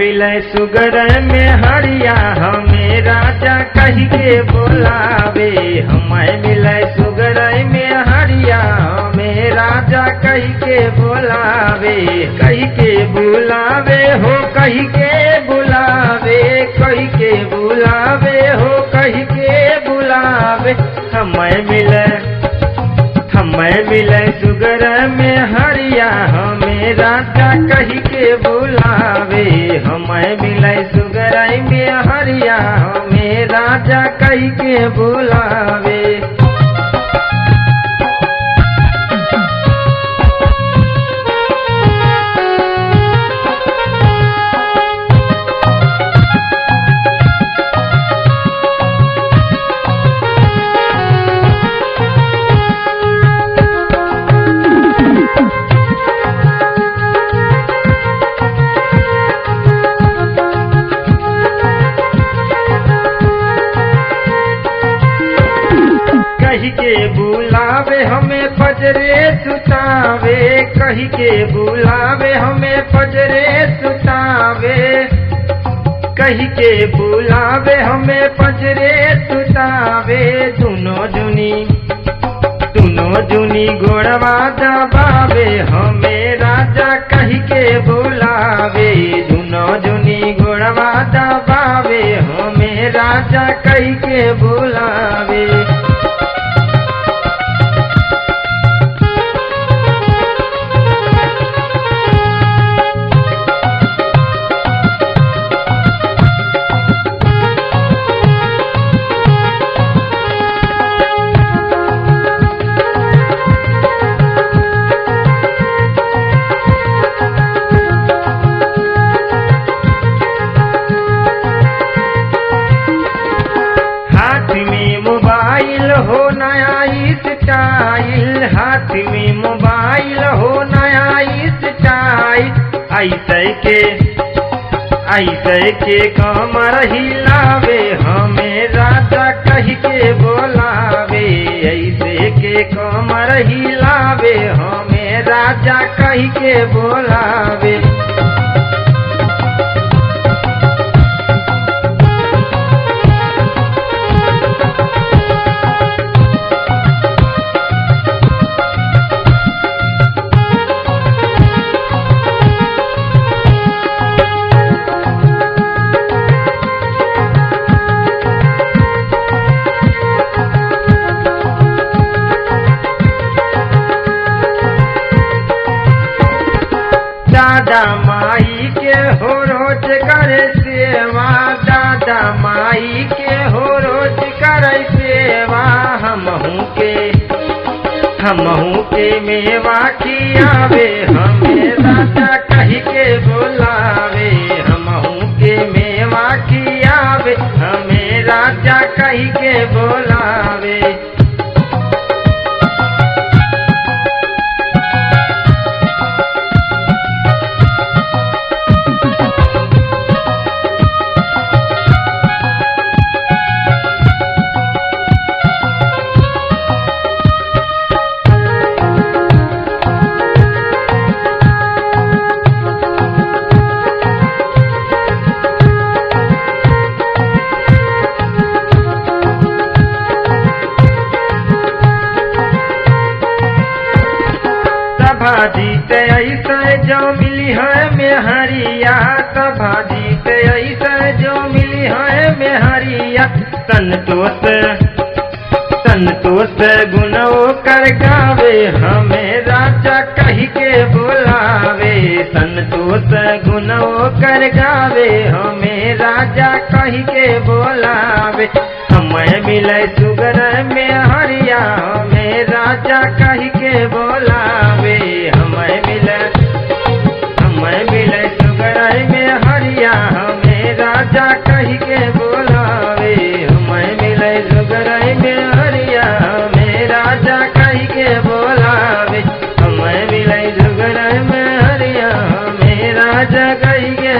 मिले सुगर में हरिया हमें राजा कही के बुलावे। हमें मिले सुगर में हरिया हमें राजा कही के बुलावे। कही के बुलावे हो कही के बुलावे, कही के बुलावे हो कही के बुलावे। हमें मिले सुगर में हरिया हमें राजा कही के बुलावे। हमें मिले सुगर में हरिया हमें राजा कही के बुलावे। कही के बुलावे हमें पजरे सुतावे। कही के बुलावे हमें पजरे सुतावे। कही के बुलावे हमें पजरे सुतावे। दुनो जुनी गोड़वा दबावे हमें राजा कही के बुलावे। दुनो जुनी गोड़वा दबावे हमें राजा कही के बुलावे। हो नया स्टाइल, हाथ में मोबाइल हो नया स्टाइल। ऐसे के कमर हिलावे हमें राजा कही के बोलावे। ऐसे के कमर हिलावे हमें राजा कही के बोलावे। दादा माई के हो रोज करे सेवा। दादा माई के हो रोज करे सेवा। हमहू के मेवा खियावे हमें राजा कही के बुलावे। हमहू के मेवा खियावे हमें राजा कही के बुलावे। भाजीते ऐसे जो मिली है मेहरिया। भाजीते ऐसे जो मिली है मेहरिया। संतोष गुनो कर गावे हमें राजा कही के बुलावे। संतोष गुनो कर गावे हमें राजा कही के बुलावे। हमें मिले सुगर में हरिया हमें राजा कही के बुलावे। हमें मिले सुगर में हरिया हमें राजा कही के बुलावे। हमें मिले सुगर में हरिया हमें राजा कही के बुलावे। हमें मिले सुगर में हरिया हमें राजा कही के